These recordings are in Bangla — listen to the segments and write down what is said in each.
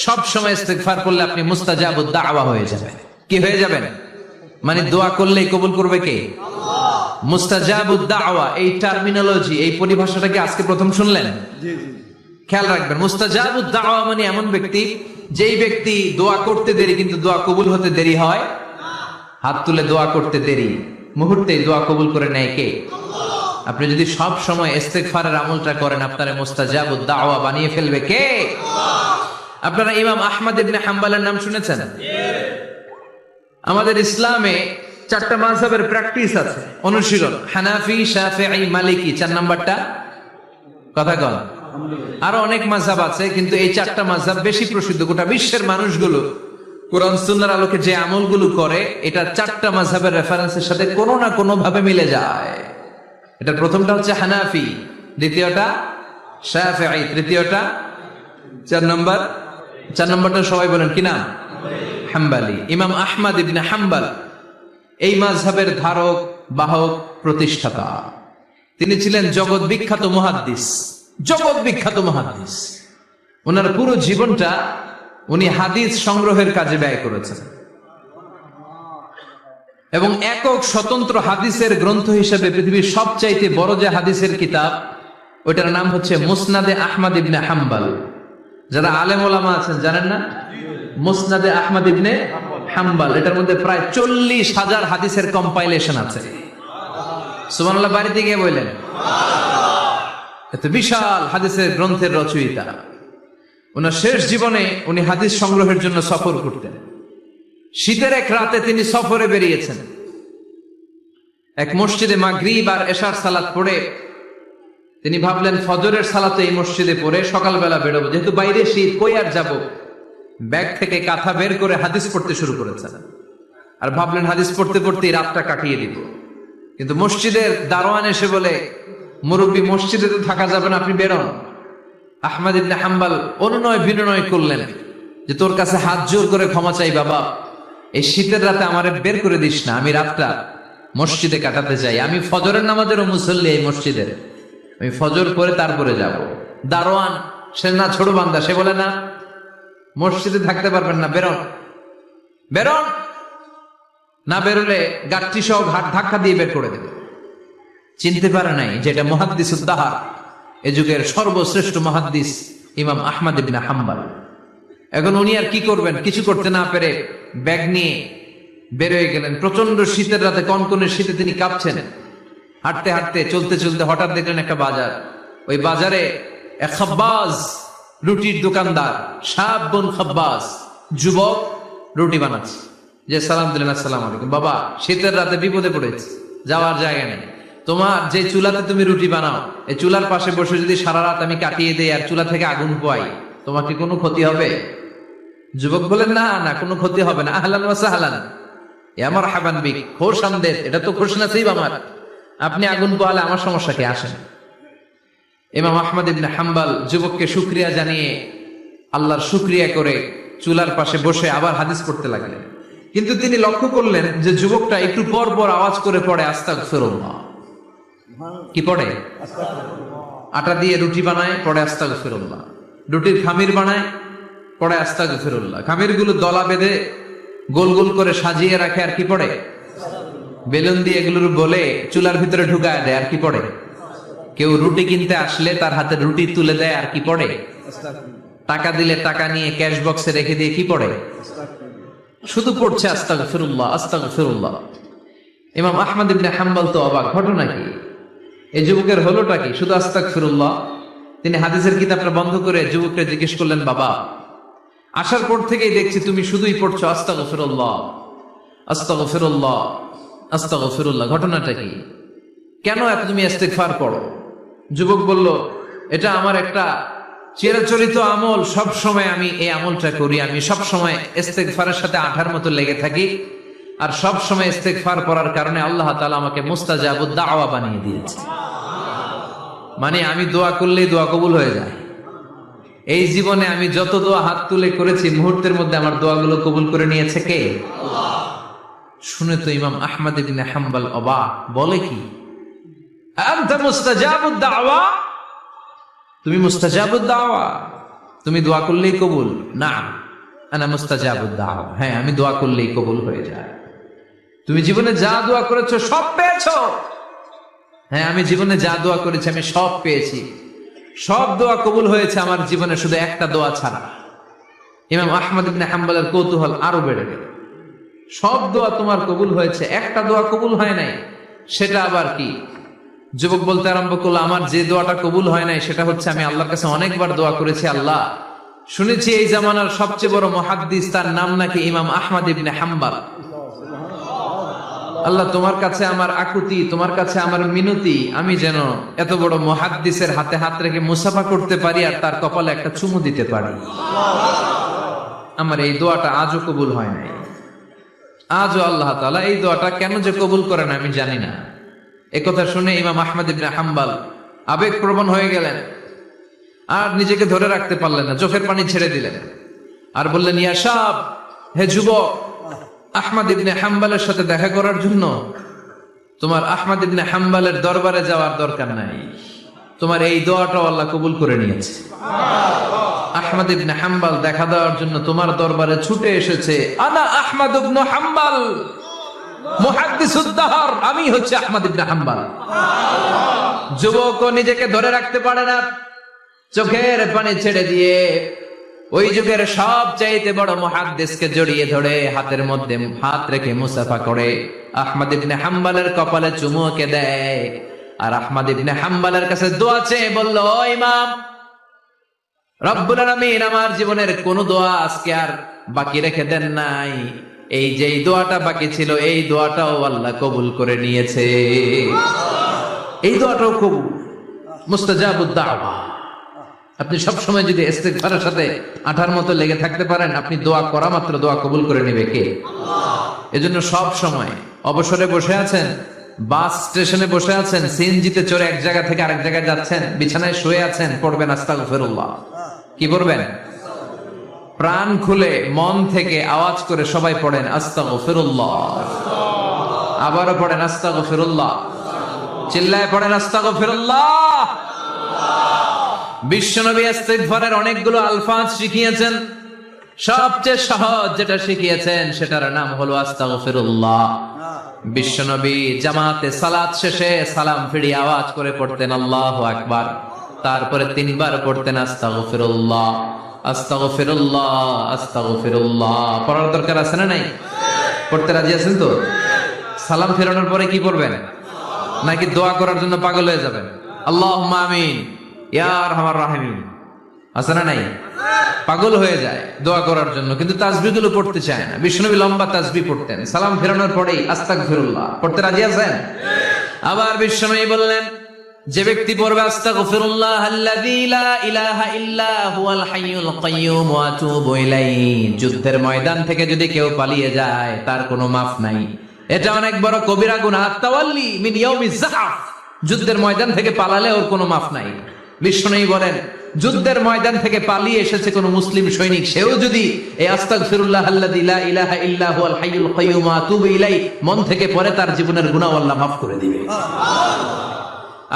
সব সময় ইস্তেগফার করলে আপনি মুস্তাজাবুদ দাওয়া হয়ে যাবেন। কি হয়ে যাবেন? মানে দোয়া করলেই কবুল করবে কে? আল্লাহ। মুস্তাজাবুদ দাওয়া, এই টার্মিনোলজি, এই পরিভাষাটা কি আজকে প্রথম শুনলেন? জি জি। খেয়াল রাখবেন, মুস্তাজাবুদ দাওয়া মানে এমন ব্যক্তি, যেই ব্যক্তি দোয়া করতে দেরি কিন্তু দোয়া কবুল হতে দেরি হয়। হাত তুলে দোয়া করতে দেরি, মুহূর্তেই দোয়া কবুল করে নেয় কে? আল্লাহ। আপনি যদি সব সময় ইস্তেগফারের আমলটা করেন, আপনারে মুস্তাজাবুদ দাওয়া বানিয়ে ফেলবে কে? আল্লাহ। আপনারা ইমাম আহমদ ইবনে হাম্বলের নাম শুনেছেন? আমাদের ইসলামে 4টা মাযহাবের প্র্যাকটিস আছে, অনুশীলন। হানাফি, শাফিঈ, মালিকি, 4 নাম্বারটা কথা কন। আরো অনেক মাযহাব আছে, কিন্তু এই 4টা মাযহাব বেশি প্রসিদ্ধ। গোটা বিশ্বের মানুষগুলো কোরআন সুন্নাহর আলোকে যে আমলগুলো করে, এটা 4টা মাযহাবের রেফারেন্সের সাথে কোনো না কোনো ভাবে মিলে যায়। এটা প্রথমটা হচ্ছে হানাফি, দ্বিতীয়টা শাফিঈ, তৃতীয়টা 4 নম্বরটা সবাই বলেন কি নাম? হাম্বলি। ইমাম আহমদ ইবনে হাম্বল এই মাযহাবের ধারক, বাহক, প্রতিষ্ঠাতা। তিনি ছিলেন জগৎ বিখ্যাত মুহাদ্দিস, জগৎ বিখ্যাত মুহাদ্দিস। ওনার পুরো জীবনটা উনি হাদিস সংগ্রহের কাজে ব্যয় করেছেন, এবং একক স্বতন্ত্র হাদিসের গ্রন্থ হিসেবে পৃথিবীর সবচাইতে বড় যে হাদিসের কিতাব, ওইটার নাম হচ্ছে মুসনাদে আহমদ ইবনে হাম্বল। যারা আলেম ওলামা আছেন জানেন না? মুসনাদে আহমদ ইবনে হাম্বল, এটার মধ্যে প্রায় 40,000 হাদিসের কম্পাইলেশন আছে। সুবহানাল্লাহ, বাড়িতে গিয়ে বললেন এত বিশাল হাদিসের গ্রন্থের রচয়িতা। ওনার শেষ জীবনে উনি হাদিস সংগ্রহের জন্য সফর করতেন। শীতের এক রাতে তিনি সফরে বেরিয়েছেন। এক মসজিদে মাগরিব আর এশার সালাত পড়ে তিনি ভাবলেন ফজরের সালাতে এই মসজিদে পড়ে সকালবেলা বেরোবো, যেহেতু বাইরে শীত, কই আর যাব। ব্যাগ থেকে কাঁথা বের করে হাদিস পড়তে শুরু করেছেন, আর ভাবলেন হাদিস পড়তে পড়তে রাতটা কাটিয়ে দিব। কিন্তু মসজিদের দারোয়ান এসে বলে, মুরব্বী, মসজিদে তো থাকা যাবে না, আপনি বেরোন। আহমদ ইবনে হাম্বল অনুনয় বিনয় করলেন যে তোর কাছে হাত জোর করে ক্ষমা চাই বাবা, এই শীতের রাতে আমারে বের করে দিস না, আমি রাতটা মসজিদে কাটাতে চাই। আমি ফজরের নামাজেরও মুসল্লি এই মসজিদের, আমি ফজর করে তারপরে যাব। দারোয়ান সে না ছোট বান্দা, সে বলে না, মসজিদে থাকতে পারবেন না, বেরোন বেরোন। না বেরোলে গাঠটি সহ ঘাট ধাক্কা দিয়ে বের করে দেবে। চিনতে পারে নাই যে এটা মুহাদ্দিসুদ দাহর, এ যুগের সর্বশ্রেষ্ঠ মুহাদ্দিস ইমাম আহমদ ইবনে হাম্বল। এখন উনি আর কি করবেন, কিছু করতে না পেরে ব্যাগ নিয়ে বের হয়ে গেলেন। প্রচন্ড শীতের রাতে, কনকনে শীতে তিনি কাঁপছেন। হাঁটতে হাঁটতে, চলতে চলতে হঠাৎ দেখলেন একটা বাজার। ওই বাজারে এক খাব্বাজ, রুটির দোকানদার, শাবুন খাব্বাজ, যুবক রুটি বানাচ্ছে। যে সালাম দিলেন, আসসালামু আলাইকুম। বাবা, শীতের রাতে বিপদে পড়েছে, যাওয়ার জায়গা নেই। তোমার যে চুলাতে তুমি রুটি বানাও, এই চুলার পাশে বসে যদি সারা রাত আমি কাটিয়ে দেই আর চুলা থেকে আগুন পোয়াই, তোমার কি কোনো ক্ষতি হবে? যুবক বলেন, না না, কোনো ক্ষতি হবে না। আহলান ওয়া সাহলান, ইয়া মারহাবান বিক, খোশ আমদেদ, এটা তো খুশ নসিব আমার, আপনি আগুন পোয়ালে আমার সমস্যা কি? আসেন। ইমাম আহমদ ইবনে হাম্বল যুবককে শুকরিয়া জানিয়ে, আল্লাহর শুকরিয়া করে চুলার পাশে বসে আবার হাদিস পড়তে লাগলেন। কিন্তু তিনি লক্ষ্য করলেন যে যুবকটা একটু পর পর আওয়াজ করে পড়ে আস্তাগফিরুল্লাহ। কি পড়ে? আটা দিয়ে রুটি বানায়, পড়ে আস্তাগফিরুল্লাহ। রুটির খামির বানায়, পড়ে আস্তাগফিরুল্লাহ। খামির গুলো দলা বেঁধে গোল গোল করে সাজিয়ে রাখে, আর কি পড়ে? বেলুন দিয়ে এগুলোর বলে চুলার ভিতরে ঢুকায় দেয়, আর কি পড়ে? কেউ রুটি কিনতে আসলে তার হাতে রুটি তুলে দেয়, আর কি পড়ে? টাকা দিলে টাকা নিয়ে ক্যাশ বক্সে রেখে দিয়ে কি পড়ে? শুধু পড়ছে আস্তাগফিরুল্লাহ, আস্তাগফিরুল্লাহ। ইমাম আহমদ ইবনে হাম্বল তো অবাক, ঘটনা কি? এই যুবকের হলোটা কি? শুধু আস্তাগফিরুল্লাহ। তিনি হাদিসের কিতাবটা বন্ধ করে যুবককে জিজ্ঞেস করলেন, বাবা, আসার পর থেকেই দেখছি তুমি শুধুই পড়ছো আস্তাগফিরুল্লাহ, আস্তাগফিরুল্লাহ, আস্তাগফিরুল্লাহ। ঘটনাটা কি? কেন এত তুমি ইস্তেগফার পড়ো? যুবক বলল, এটা আমার একটা চিরাচরিত আমল, সব সময় আমি এই আমলটা করি। আমি সব সময় ইস্তেগফারের সাথে আঠার মতো লেগে থাকি, আর সব সময় ইস্তেগফার করার কারণে আল্লাহ তাআলা আমাকে মুস্তাজাবুদ দাওয়া বানিয়ে দিয়েছে। মানে আমি দোয়া করলেই দোয়া কবুল হয়ে যায়। এই জীবনে আমি যত দোয়া হাত তুলে করেছি, মুহূর্তের মধ্যে আমার দোয়াগুলো কবুল করে নিয়েছে কে? আল্লাহ। শুনে তো ইমাম আহমদ ইবনে হাম্বল অবাক, বলে কি, আনতা মুস্তাজাবুদ দাওয়া, তুমি মুস্তাজাবুদ দাওয়া? তুমি দোয়া করলেই কবুল? না, আনা মুস্তাজাবুদ দাওয়া, হ্যাঁ আমি দোয়া করলেই কবুল হয়ে যায়। তুমি জীবনে যা দোয়া করেছো সব পেয়েছো? হ্যাঁ আমি জীবনে যা দোয়া করেছি আমি সব পেয়েছি, সব দোয়া কবুল হয়েছে আমার জীবনে, শুধু একটা দোয়া ছাড়া। ইমাম আহমদ ইবনে হাম্বলের কৌতূহল আরো বেড়ে গেল। সব দোয়া তোমার কবুল হয়েছে, একটা দোয়া কবুল হয় নাই, সেটা আবার কি? যুবক বলতে আরম্ভ করলো, আমার যে দোয়াটা কবুল হয় নাই সেটা হচ্ছে আমি আল্লাহর কাছে অনেকবার দোয়া করেছি, আল্লাহ শুনেছি এই জামানার সবচেয়ে বড় মুহাদ্দিস, তার নাম নাকি ইমাম আহমদ ইবনে হাম্বল। আল্লাহ তোমার কাছে আমার আকুতি, তোমার কাছে আমার মিনতি, আমি যেন এত বড় মুহাদ্দিসের হাতে হাত রেখে মুসাফা করতে পারি আর তার কপালে একটা চুমু দিতে পারি। আমার এই দোয়াটা আজও কবুল হয় নাই। আজও আল্লাহ তাআলা এই দোয়াটা কেন যে কবুল করেন আমি জানি না। একথা শুনে ইমাম আহমদ ইবনে হাম্বল আবেগপ্রবণ হয়ে গেলেন, আর নিজেকে ধরে রাখতে পারলেন না, চোখের পানি ছেড়ে দিলেন আর বললেন, ইয়া শাব, হে যুবক, আহমদ ইবনে হাম্বলের সাথে দেখা করার জন্য তোমার আহমদ ইবনে হাম্বলের দরবারে যাওয়ার দরকার নাই, তোমার এই দোয়াটাও আল্লাহ কবুল করে নিয়েছে। আহমদ ইবনে হাম্বল দেখা দেওয়ার জন্য তোমার দরবারে ছুটে এসেছে। আনা আহমদ ইবনে হাম্বল মুহাদ্দিসুদ দাহর, আমি হচ্ছে আহমদ ইবনে হাম্বল। যুবক নিজেকে ধরে রাখতে পারে না, চোখের পানি ছেড়ে দিয়ে ওই যুগের সবচাইতে বড় মুহাদ্দিসকে জড়িয়ে ধরে হাতের মধ্যে হাত রেখে মুসাফা করে আহমদ ইবনে হাম্বলের কপালে চুমুকে দেয়, আর আহমদ ইবনে হাম্বলের কাছে দোয়া চেয়ে বলল, ও ইমাম, রব্বুল আলামিন আমার জীবনের কোন দোয়া আজকে আর বাকি রেখে দেন নাই, এই যে দোয়াটা বাকি ছিল এই দোয়াটাও আল্লাহ কবুল করে নিয়েছে। এই দোয়াটাও কবুল, মুস্তাজাবুদ দাওয়া। আপনি সবসময় যদি ইস্তিগফারের সাথে আঠার মতো লেগে থাকতে পারেন, আপনি দোয়া করা মাত্র দোয়া কবুল করে নেবে কে? এজন্য সব সময় অবসরে বসে আছেন, বাস স্টেশনে বসে আছেন, সিএনজিতে চড়ে এক জায়গা থেকে আরেক জায়গায় যাচ্ছেন, বিছানায় শুয়ে আছেন, পড়বেন আস্তাগফিরুল্লাহ। কি পড়বেন? প্রাণ খুলে মন থেকে আওয়াজ করে সবাই পড়েন আস্তাগফিরুল্লাহ, আবারও পড়েন আস্তাগফিরুল্লাহ, চিল্লায় পড়েন আস্তাগফিরুল্লাহ। বিশ্বনবী ইস্তিগফারের অনেকগুলো আলফাজ শিখিয়েছেন, সবচেয়ে সহজ যেটা শিখিয়েছেন সেটার নাম হলো আস্তাগফিরুল্লাহ। বিশ্বনবী জামাতে সালাত শেষে সালাম ফিরিয়ে আওয়াজ করে পড়তেন আল্লাহু আকবার, তারপরে 3 বার পড়তেন আস্তাগফিরুল্লাহ, আস্তাগফিরুল্লাহ, আস্তাগফিরুল্লাহ। পড়ার দরকার আছে না নাই? পড়তে রাজি আছেন তো? সালাম ফেরানোর পরে কি পড়বেন? নাকি দোয়া করার জন্য পাগল হয়ে যাবেন? আল্লাহুম্মা আমিন ইয়া আরহামার রাহিমিন, আছে না নাই? পাগল হয়ে যায় দোয়া করার জন্য, কিন্তু তাসবিহগুলো পড়তে চায় না। বিশ্বনবী লম্বা তাসবিহ পড়তেন, সালাম ফেরানোর পরেই আস্তাগফিরুল্লাহ পড়তে রাজি আছেন? আবার বিশ্বনবী বললেন, যে ব্যক্তি পড়বে আস্তাগফিরুল্লাহ আল্লাযী লা ইলাহা ইল্লা হুয়াল হাইয়ুল কাইয়্যুম ওয়া আতুবু ইলাইহি, যুদ্ধের ময়দান থেকে যদি কেউ পালিয়ে যায় তার কোনো মাফ নাই। এটা অনেক বড় কবিরা গুনাহ, তাওয়াল্লি মিন ইয়াউমিজ যাহফ, যুদ্ধের ময়দান থেকে পালালে ওর কোনো মাফ নাই। বিশ্বনবী বলেন, যুদ্ধের ময়দান থেকে পালিয়ে এসেছে কোন মুসলিম সৈনিক, সেও যদি এই আস্তাগফিরুল্লাহ আল্লাযী লা ইলাহা ইল্লা হুয়াল হাইয়ুল কাইয়্যুম ওয়া আতুবু ইলাইহি মন থেকে পড়ে, তার জীবনের গুনাহ আল্লাহ মাফ করে দিবে।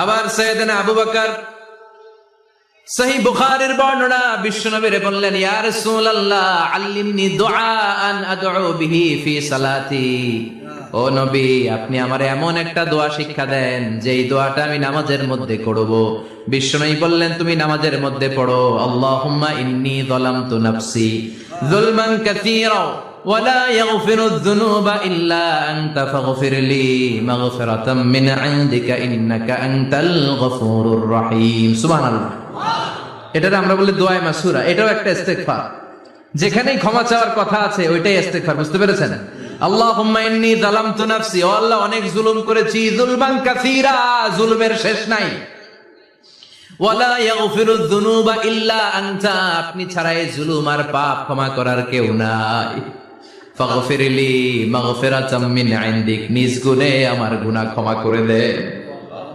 আবার সাইয়েদনা আবু বকর, সহিহ বুখারীর বর্ণনা, বিশ্বনবী বললেন, ইয়া রাসূলুল্লাহ আল্লিমনি দুআআন আদউ বিহি ফি সালাতি, ও নবী আপনি আমারে এমন একটা দোয়া শিক্ষা দেন যেই দোয়াটা আমি নামাজের মধ্যে করব। বিশ্বনবী বললেন, তুমি নামাজের মধ্যে পড়ো, আল্লাহুম্মা ইন্নী যালামতু নাফসি যুলমান কাসীরা ওয়া লা ইয়াগফিরুয যুনুবা ইল্লা আনতা ফাগফিরলি মাগফিরাতাম মিন ইনদিকা ইন্নাকা আনতাল গফুরুর রহিম। সুবহানাল্লাহ। এটারে আমরা বলি দোয়ায়ে মাসুরা, এটাও একটা ইস্তিগফার। যেখানেই ক্ষমা চাওয়ার কথা আছে ওইটাই ইস্তিগফার, বুঝতে পেরেছেন? আল্লাহুম্মা ইন্নী যালামতু নাফসি, ও আল্লাহ অনেক জুলুম করেছি, যুলমান কাসীরা, জুলমের শেষ নাই। ওয়া লা ইয়াগফিরুয যুনুবা ইল্লা আনতা, আপনি ছাড়া এই জুলুম আর পাপ ক্ষমা করার কেউ নাই। ফাগফিরলি মাগফিরাতাম মিন ইনদিক, নিজ গুণে আমার গুনাহ ক্ষমা করে দে।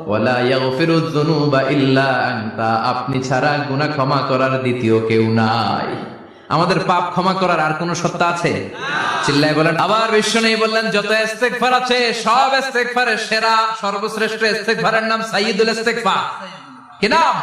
ওয়া লা ইয়াগফিরুয যুনুবা ইল্লা আনতা, আপনি ছাড়া গুনাহ ক্ষমা করার দ্বিতীয় কেউ নাই। আমাদের পাপ ক্ষমা করার আর কোন সত্তা আছে? চিল্লায় বলেন। আবার বিশ্বনবী বললেন, যত ইস্তিগফার আছে সব ইস্তিগফারের সেরা সর্বশ্রেষ্ঠ ইস্তিগফারের নাম সাইয়্যিদুল ইস্তিগফার। কি নাম?